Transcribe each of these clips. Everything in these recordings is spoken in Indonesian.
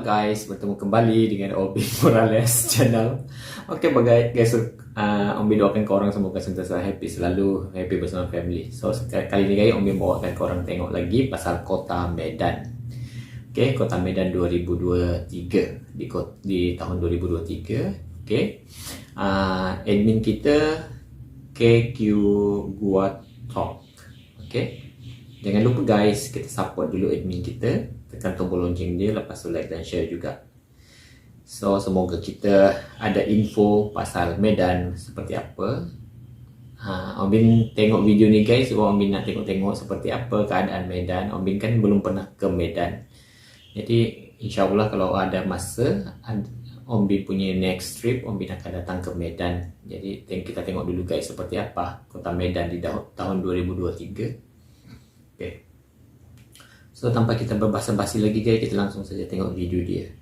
up guys, bertemu kembali dengan Obi Morales channel. Oke guys, Ombi doakan ke orang semoga sentiasa happy, selalu happy bersama family. So kali ini guys, Ombi bawakan ke orang tengok lagi pasal Kota Medan. Oke, Kota Medan 2023 di tahun 2023. Oke, admin kita KQ Gua Talk. Oke, jangan lupa guys, kita support dulu admin kita. Tekan tombol lonceng dia, lepas tu like dan share juga. So semoga kita ada info pasal Medan seperti apa. Om Bin tengok video ni guys, sebab Om Bin nak tengok seperti apa keadaan Medan. Om Bin kan belum pernah ke Medan, jadi insyaAllah kalau ada masa, Om Bin punya next trip, Om Bin akan datang ke Medan. Jadi kita tengok dulu guys seperti apa Kota Medan di tahun 2023. Okay. So tanpa kita berbasa-basi lagi guys, kita langsung saja tengok video dia.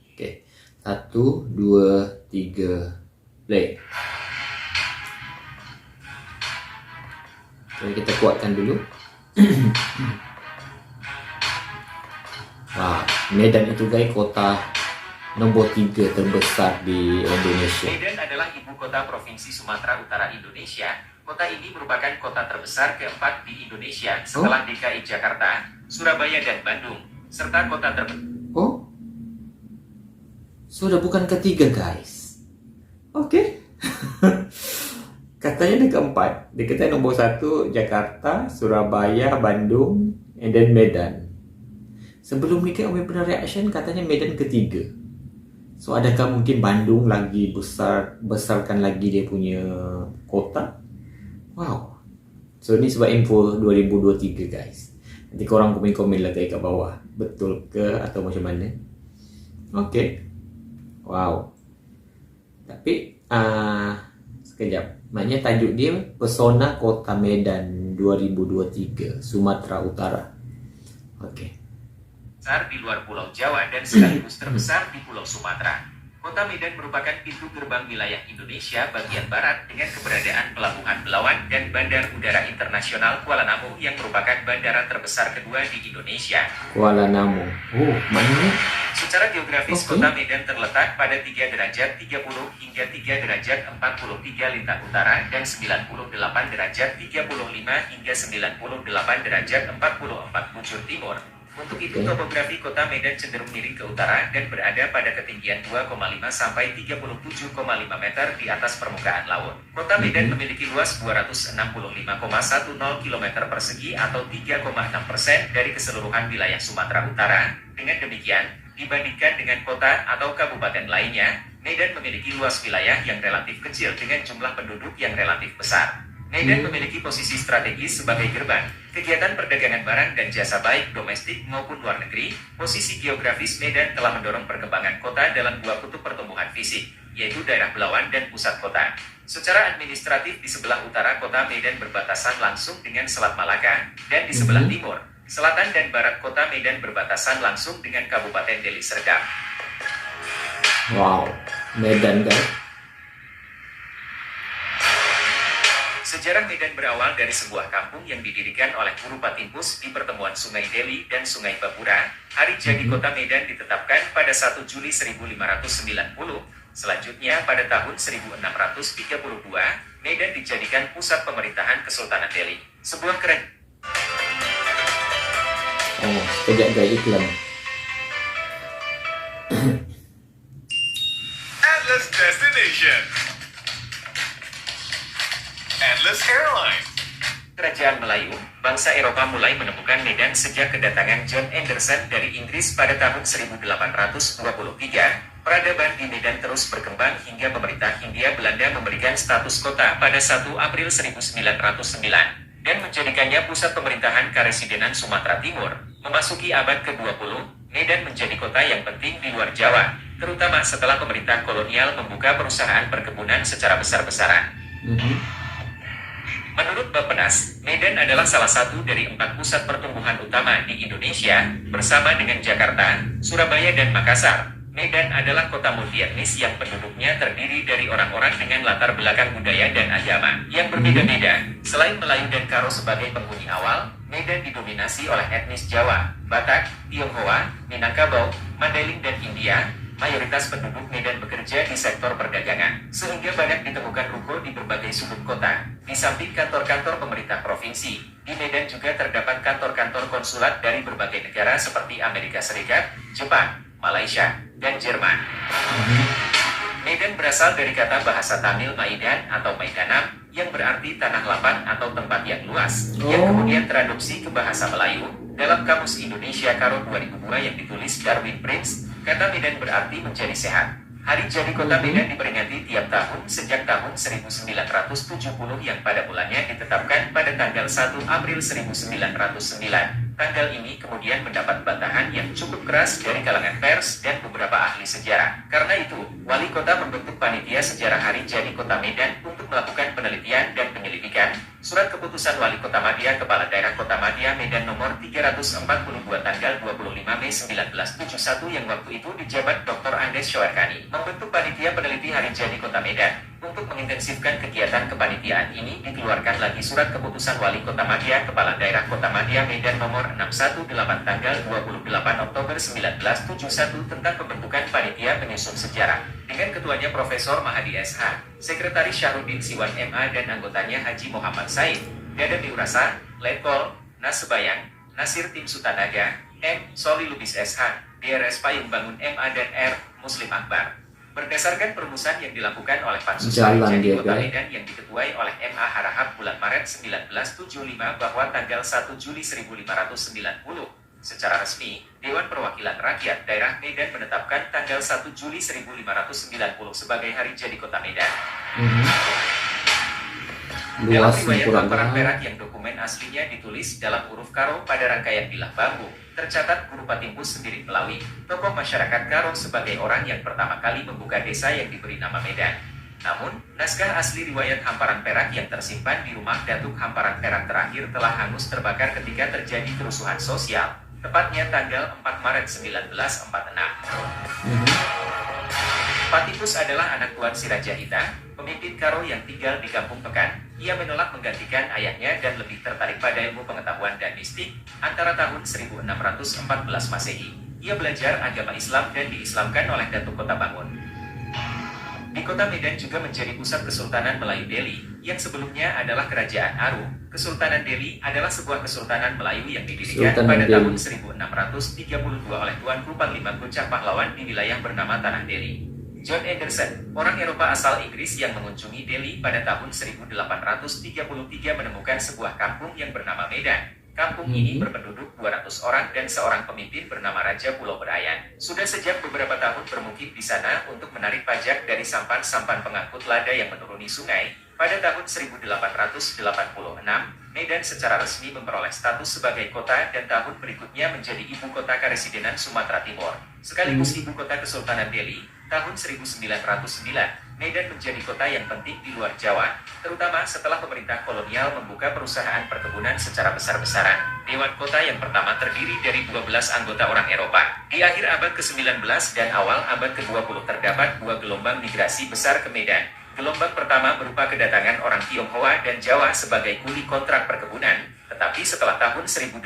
Oke, 1, 2, 3, play. Jadi kita kuatkan dulu. Wah, Medan itu guys kota nombor 3 terbesar di Indonesia. Medan adalah ibu kota Provinsi Sumatera Utara Indonesia. Kota ini merupakan kota terbesar keempat di Indonesia setelah DKI Jakarta, Surabaya, dan Bandung, serta kota terbesar. Oh, sudah bukan ketiga guys. Oke. Katanya dia keempat. Dia kata nombor 1 Jakarta, Surabaya, Bandung, and then Medan. Sebelum ni kan Umi pernah reaction katanya Medan ketiga. So adakah mungkin Bandung lagi besarkan lagi dia punya kota? Wow. So ni sebab info 2023 guys. Nanti korang komen-komen lah guys kat bawah, betul ke atau macam mana. Okay. Wow. Tapi sekejap, maknanya tajuk dia Pesona Kota Medan 2023 Sumatera Utara. Okay. Besar di luar Pulau Jawa dan sekaligus terbesar di Pulau Sumatera. Kota Medan merupakan pintu gerbang wilayah Indonesia bagian barat dengan keberadaan Pelabuhan Belawan dan Bandar Udara Internasional Kuala Namu yang merupakan bandara terbesar kedua di Indonesia. Kuala Namu. Oh, mana? Secara geografis, Kota Medan terletak pada 3 derajat 30 hingga 3 derajat 43 lintang utara dan 98 derajat 35 hingga 98 derajat 44 bujur timur. Untuk itu, topografi Kota Medan cenderung miring ke utara dan berada pada ketinggian 2,5 sampai 37,5 meter di atas permukaan laut. Kota Medan memiliki luas 265,10 km persegi atau 3,6% dari keseluruhan wilayah Sumatera Utara. Dengan demikian, dibandingkan dengan kota atau kabupaten lainnya, Medan memiliki luas wilayah yang relatif kecil dengan jumlah penduduk yang relatif besar. Medan memiliki posisi strategis sebagai gerbang kegiatan perdagangan barang dan jasa baik domestik maupun luar negeri. Posisi geografis Medan telah mendorong perkembangan kota dalam 2 kutub pertumbuhan fisik, yaitu daerah Belawan dan pusat kota. Secara administratif, di sebelah utara Kota Medan berbatasan langsung dengan Selat Malaka, dan di sebelah timur, selatan dan barat Kota Medan berbatasan langsung dengan Kabupaten Deli Serdang. Wow, Medan guys. Sejarah Medan berawal dari sebuah kampung yang didirikan oleh Guru Patimpus di pertemuan Sungai Deli dan Sungai Babura. Hari jadi Kota Medan ditetapkan pada 1 Juli 1590. Selanjutnya pada tahun 1632, Medan dijadikan pusat pemerintahan Kesultanan Deli. Sebuah kerajaan. Oh, sekejap guys, iklan. Atlas Destination. Atlas Airlines. Kerajaan Melayu, bangsa Eropa mulai menemukan Medan sejak kedatangan John Anderson dari Inggris pada tahun 1823. Peradaban di Medan terus berkembang hingga pemerintah Hindia Belanda memberikan status kota pada 1 April 1909 dan menjadikannya pusat pemerintahan Karesidenan Sumatera Timur. Memasuki abad ke-20, Medan menjadi kota yang penting di luar Jawa, terutama setelah pemerintah kolonial membuka perusahaan perkebunan secara besar-besaran. Menurut Bappenas, Medan adalah salah satu dari 4 pusat pertumbuhan utama di Indonesia, bersama dengan Jakarta, Surabaya, dan Makassar. Medan adalah kota multietnis yang penduduknya terdiri dari orang-orang dengan latar belakang budaya dan agama yang berbeda-beda. Selain Melayu dan Karo sebagai penghuni awal, Medan didominasi oleh etnis Jawa, Batak, Tionghoa, Minangkabau, Mandailing dan India. Mayoritas penduduk Medan bekerja di sektor perdagangan, sehingga banyak ditemukan ruko di berbagai sudut kota. Di samping kantor-kantor pemerintah provinsi, di Medan juga terdapat kantor-kantor konsulat dari berbagai negara seperti Amerika Serikat, Jepang, Malaysia, dan Jerman. Medan berasal dari kata bahasa Tamil Maidan atau Maidanam, yang berarti tanah lapang atau tempat yang luas, yang kemudian teradopsi ke bahasa Melayu. Dalam Kamus Indonesia Karo 2002 yang ditulis Darwin Prince, kata Medan berarti menjadi sehat. Hari jadi kota Medan diperingati tiap tahun sejak tahun 1970 yang pada bulannya ditetapkan pada tanggal 1 April 1909. Tanggal ini kemudian mendapat bantahan yang cukup keras dari kalangan pers dan beberapa ahli sejarah. Karena itu, wali kota membentuk panitia sejarah Hari Jadi Kota Medan untuk melakukan penelitian dan penyelidikan. Surat keputusan Wali Kota Madya Kepala Daerah Kota Madya Medan nomor 342 tanggal 25 Mei 1971 yang waktu itu dijabat Dr. Andes Syawarkani membentuk panitia peneliti Hari Jadi Kota Medan. Untuk mengintensifkan kegiatan kepanitiaan ini dikeluarkan lagi surat keputusan Wali Kota Madya Kepala Daerah Kota Madya Medan nomor 618 tanggal 28 Oktober 1971 tentang pembentukan panitia penyusun sejarah dengan ketuanya Profesor Mahadi SH, Sekretaris Syahrudin Siwan MA dan anggotanya Haji Muhammad Said, Dadan Miurasa, Letkol, Nasebayang, Nasir Tim Sutanaga, M. Soli Lubis SH, DRS Payung Bangun MA dan R. Muslim Akbar. Berdasarkan perumusan yang dilakukan oleh Pansus Hari Jadi Kota Medan yang diketuai oleh MA Harahap bulan Maret 1975 bahwa tanggal 1 Juli 1590, secara resmi, Dewan Perwakilan Rakyat Daerah Medan menetapkan tanggal 1 Juli 1590 sebagai Hari Jadi Kota Medan. Dalam riwayat Hamparan Perak yang dokumen aslinya ditulis dalam huruf Karo pada rangkaian bilah bambu, tercatat Guru Patimpus sendiri Melawi, tokoh masyarakat Karo sebagai orang yang pertama kali membuka desa yang diberi nama Medan. Namun, naskah asli riwayat Hamparan Perak yang tersimpan di rumah Datuk Hamparan Perak terakhir telah hangus terbakar ketika terjadi kerusuhan sosial, tepatnya tanggal 4 Maret 1946. Patimpus adalah anak Tuan Sirajahita, pemimpin Karo yang tinggal di Kampung Pekan. Ia menolak menggantikan ayahnya dan lebih tertarik pada ilmu pengetahuan dan mistik. Antara tahun 1614 Masehi, ia belajar agama Islam dan diislamkan oleh Datuk Kota Bangun. Di kota Medan juga menjadi pusat Kesultanan Melayu Delhi, yang sebelumnya adalah Kerajaan Aru. Kesultanan Delhi adalah sebuah kesultanan Melayu yang didirikan pada tahun 1632 oleh Tuanku Panglima Gocah Pahlawan di wilayah bernama Tanah Delhi. John Anderson, orang Eropa asal Inggris yang mengunjungi Delhi pada tahun 1833 menemukan sebuah kampung yang bernama Medan. Kampung ini berpenduduk 200 orang dan seorang pemimpin bernama Raja Pulau Berayan. Sudah sejak beberapa tahun bermukim di sana untuk menarik pajak dari sampan-sampan pengangkut lada yang menuruni sungai. Pada tahun 1886, Medan secara resmi memperoleh status sebagai kota dan tahun berikutnya menjadi ibu kota Karesidenan Sumatera Timur, sekaligus ibu kota Kesultanan Delhi. Tahun 1909, Medan menjadi kota yang penting di luar Jawa, terutama setelah pemerintah kolonial membuka perusahaan perkebunan secara besar-besaran. Dewan Kota yang pertama terdiri dari 12 anggota orang Eropa. Di akhir abad ke-19 dan awal abad ke-20 terdapat dua gelombang migrasi besar ke Medan. Gelombang pertama berupa kedatangan orang Tionghoa dan Jawa sebagai kuli kontrak perkebunan. Tetapi setelah tahun 1880,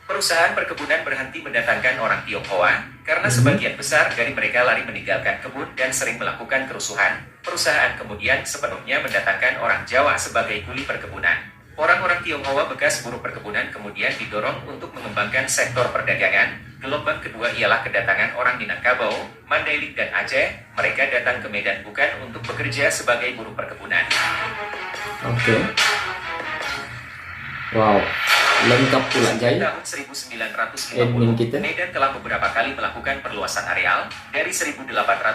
perusahaan perkebunan berhenti mendatangkan orang Tionghoa karena sebagian besar dari mereka lari meninggalkan kebun dan sering melakukan kerusuhan. Perusahaan kemudian sepenuhnya mendatangkan orang Jawa sebagai kuli perkebunan. Orang-orang Tionghoa bekas buruh perkebunan kemudian didorong untuk mengembangkan sektor perdagangan. Gelombang kedua ialah kedatangan orang Minangkabau, Mandailing dan Aceh. Mereka datang ke Medan bukan untuk bekerja sebagai buruh perkebunan. Oke. Wow, lengkap pula Jai. Tahun 1950, Admin kita. Medan telah beberapa kali melakukan perluasan areal dari 1853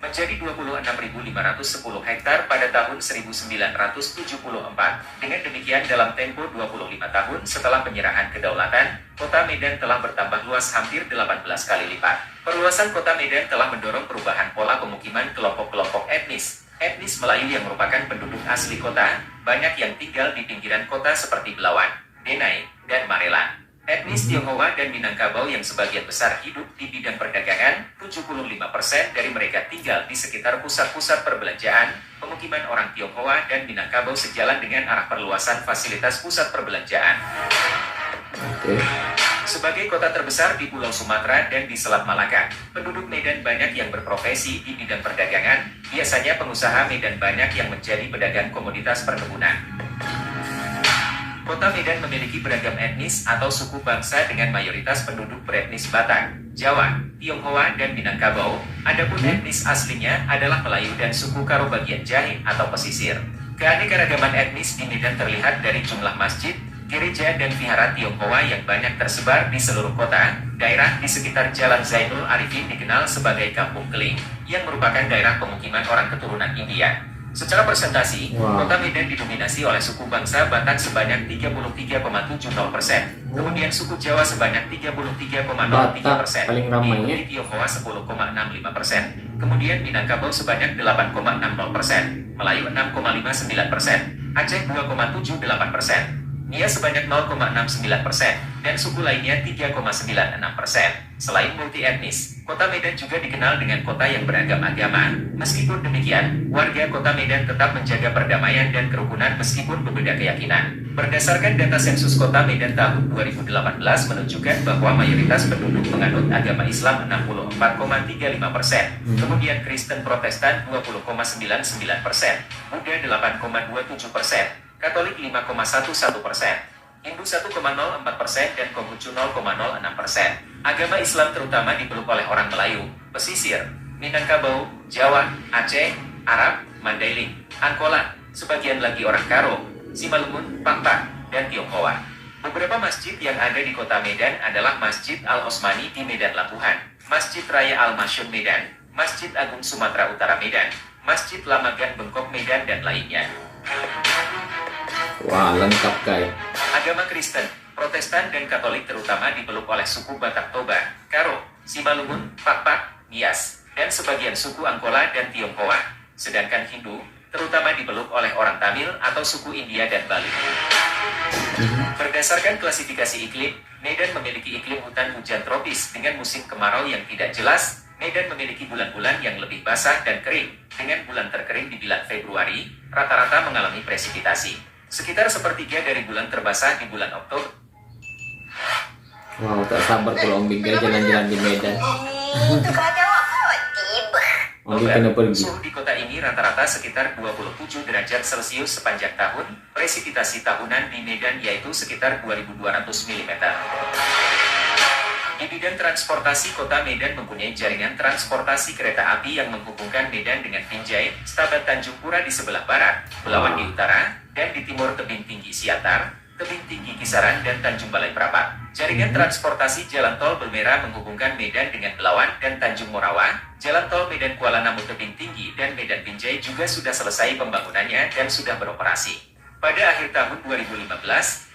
menjadi 26.510 hektar pada tahun 1974. Dengan demikian dalam tempo 25 tahun setelah penyerahan kedaulatan, kota Medan telah bertambah luas hampir 18 kali lipat. Perluasan kota Medan telah mendorong perubahan pola pemukiman kelompok-kelompok etnis. Etnis Melayu yang merupakan penduduk asli kota, banyak yang tinggal di pinggiran kota seperti Belawan, Denai, dan Marelan. Etnis Etnis Tionghoa dan Minangkabau yang sebagian besar hidup di bidang perdagangan, 75% dari mereka tinggal di sekitar pusat-pusat perbelanjaan. Pemukiman orang Tionghoa dan Minangkabau sejalan dengan arah perluasan fasilitas pusat perbelanjaan. Oke. Sebagai kota terbesar di Pulau Sumatera dan di Selat Malaka, penduduk Medan banyak yang berprofesi di bidang perdagangan. Biasanya pengusaha Medan banyak yang menjadi pedagang komoditas perkebunan. Kota Medan memiliki beragam etnis atau suku bangsa dengan mayoritas penduduk beretnis Batak, Jawa, Tionghoa, dan Minangkabau. Adapun etnis aslinya adalah Melayu dan suku Karo bagian Jahe atau pesisir. Keanekaragaman etnis di Medan terlihat dari jumlah masjid, gereja, dan vihara Tionghoa yang banyak tersebar di seluruh kota. Daerah di sekitar Jalan Zainul Arifin dikenal sebagai Kampung Keling, yang merupakan daerah pemukiman orang keturunan India. Secara presentasi, Kota Medan didominasi oleh suku bangsa Batak sebanyak 33,70%, kemudian suku Jawa sebanyak 33,03%, paling ramai ya. diikuti Tionghoa 10,65%, kemudian Minangkabau sebanyak 8,60%, Melayu 6,59%, Aceh 2,78%, Nia sebanyak 0,69%, dan suku lainnya 3,96%. Selain multi etnis, Kota Medan juga dikenal dengan kota yang beragam agama. Meskipun demikian, warga Kota Medan tetap menjaga perdamaian dan kerukunan meskipun berbeda keyakinan. Berdasarkan data sensus Kota Medan tahun 2018 menunjukkan bahwa mayoritas penduduk menganut agama Islam 64,35%, kemudian Kristen Protestan 20,99%, Buddha 8,27%, Katolik 5,11%, Hindu 1,04%, dan Konghucu 0,06%. Agama Islam terutama dipeluk oleh orang Melayu, pesisir, Minangkabau, Jawa, Aceh, Arab, Mandailing, Angkola, sebagian lagi orang Karo, Simalungun, Pakpak, dan Tionghoa. Beberapa masjid yang ada di kota Medan adalah Masjid Al-Osmani di Medan Labuhan, Masjid Raya Al-Masyun Medan, Masjid Agung Sumatera Utara Medan, Masjid Lamagan Bengkok Medan, dan lainnya. Wah, lengkap guys. Agama Kristen, Protestan, dan Katolik terutama dipeluk oleh suku Batak Toba, Karo, Simalungun, Pakpak, Nias, dan sebagian suku Angkola dan Tionghoa. Sedangkan Hindu, terutama dipeluk oleh orang Tamil atau suku India dan Bali. Berdasarkan klasifikasi iklim, Medan memiliki iklim hutan hujan tropis dengan musim kemarau yang tidak jelas. Medan memiliki bulan-bulan yang lebih basah dan kering, dengan bulan terkering di bulan Februari, rata-rata mengalami presipitasi. Sekitar sepertiga dari bulan terbasah di bulan Oktober. Wow, tak sabar kalau Om Bingga jalan-jalan di Medan. Om kena pergi. Suhu di kota ini rata-rata sekitar 27 derajat Celcius sepanjang tahun. Presipitasi tahunan di Medan yaitu sekitar 2.200 mm. Di bidang transportasi, kota Medan mempunyai jaringan transportasi kereta api yang menghubungkan Medan dengan Binjai, Stabat Tanjung Pura di sebelah barat, Belawan di utara, dan di timur Tebing Tinggi Siantar, Tebing Tinggi Kisaran, dan Tanjung Balai Prapat. Jaringan transportasi jalan tol Belmera menghubungkan Medan dengan Belawan dan Tanjung Morawa. Jalan tol Medan Kuala Namu Tebing Tinggi dan Medan Binjai juga sudah selesai pembangunannya dan sudah beroperasi. Pada akhir tahun 2015,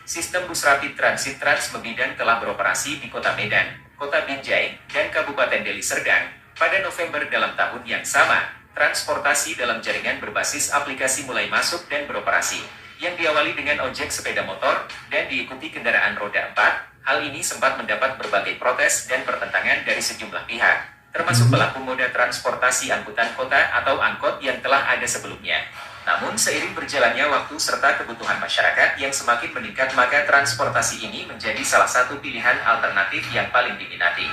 sistem bus rapid transit Trans Mebidan telah beroperasi di kota Medan, kota Binjai, dan Kabupaten Deli Serdang. Pada November dalam tahun yang sama, transportasi dalam jaringan berbasis aplikasi mulai masuk dan beroperasi, yang diawali dengan ojek sepeda motor dan diikuti kendaraan roda 4. Hal ini sempat mendapat berbagai protes dan pertentangan dari sejumlah pihak, termasuk pelaku moda transportasi angkutan kota atau angkot yang telah ada sebelumnya. Namun seiring berjalannya waktu serta kebutuhan masyarakat yang semakin meningkat, maka transportasi ini menjadi salah satu pilihan alternatif yang paling diminati.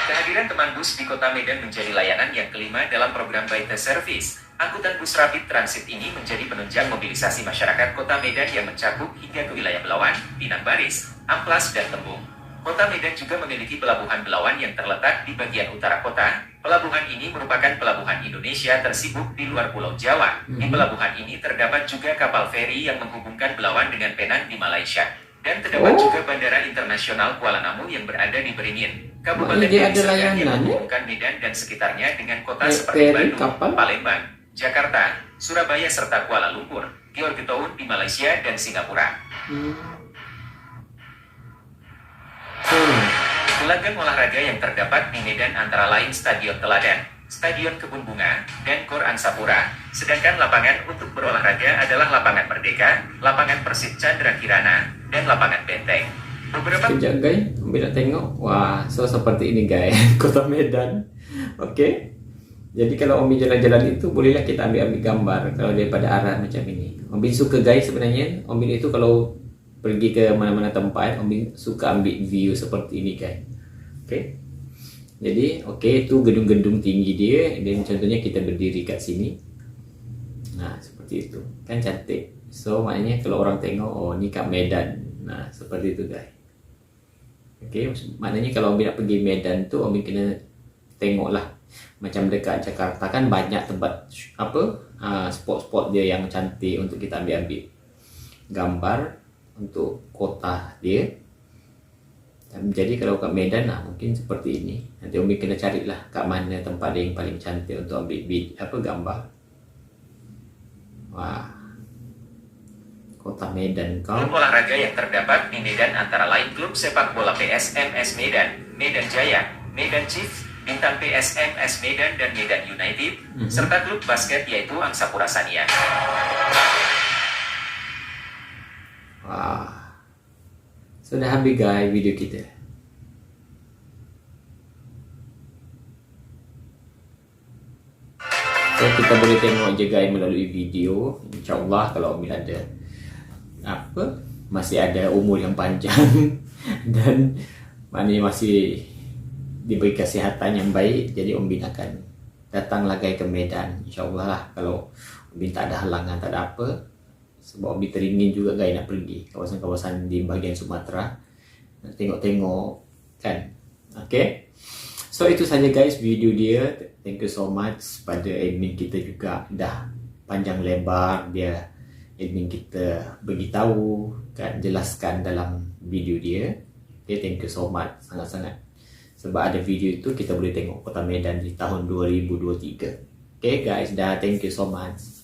Kehadiran teman bus di kota Medan menjadi layanan yang kelima dalam program By the Service. Angkutan bus rapid transit ini menjadi penunjang mobilisasi masyarakat kota Medan yang mencakup hingga ke wilayah Belawan, Pinang Baris, Amplas, dan Tembung. Kota Medan juga memiliki pelabuhan Belawan yang terletak di bagian utara kota. Pelabuhan ini merupakan pelabuhan Indonesia tersibuk di luar Pulau Jawa. Di pelabuhan ini terdapat juga kapal feri yang menghubungkan Belawan dengan Penang di Malaysia. Dan terdapat juga Bandara Internasional Kuala Namu yang berada di Beringin, Kabupaten Deli Serdang, yang menghubungkan Medan dan sekitarnya dengan kota seperti Bandung, Palembang, Jakarta, Surabaya, serta Kuala Lumpur, Gyeonggi di Malaysia, dan Singapura. Gelanggang olahraga yang terdapat di Medan antara lain Stadion Teladan, Stadion Kebun Bunga, dan Gor Ansapura. Sedangkan lapangan untuk berolahraga adalah lapangan Merdeka, lapangan Persib Chandra Kirana, dan lapangan Benteng. Beberapa Sekejap guys, Umi nak tengok. Wah, so seperti ini guys, kota Medan. Oke. Jadi kalau Umi jalan-jalan itu, bolehlah kita ambil gambar kalau daripada arah macam ini. Umi suka guys sebenarnya. Umi itu kalau pergi ke mana-mana tempat, Umi suka ambil view seperti ini guys. Oke. Jadi, itu gedung-gedung tinggi dia. Dan contohnya kita berdiri kat sini. Nah, seperti itu. Kan cantik. So, maknanya kalau orang tengok, oh ni kat Medan. Nah, seperti itu guys. Oke, maknanya kalau Umi nak pergi Medan tu, Umi kena tengoklah. Macam dekat Jakarta kan banyak tempat spot-spot dia yang cantik untuk kita ambil gambar untuk kota dia. Jadi kalau kat Medan mungkin seperti ini. Nanti Umi kena carilah kat mana tempat dia yang paling cantik untuk ambil gambar. Wah. Kota Medan kau. klub olahraga yang terdapat di Medan antara lain klub sepak bola PSMS Medan, Medan Jaya, Medan Chief, Bintang PSMS Medan dan Medan United, serta klub basket yaitu Angsapura Sania. Wah. Sudah habis guys video kita. So kita boleh tengok je guys melalui video. InsyaAllah kalau Umi ada masih ada umur yang panjang dan masih diberi kesihatan yang baik, jadi Umi akan datang lagi ke Medan InsyaAllah lah. Kalau Umi tak ada halangan, tak ada apa, sebab Umi teringin juga guys nak pergi kawasan-kawasan di bahagian Sumatera nak tengok-tengok kan. Okay, so itu saja guys video dia. Thank you so much pada admin kita juga, dah panjang lebar dia admin kita beritahu kan, jelaskan dalam video dia. Okay, thank you so much sangat-sangat, sebab ada video itu kita boleh tengok kota Medan di tahun 2023. Okay guys, dah, thank you so much.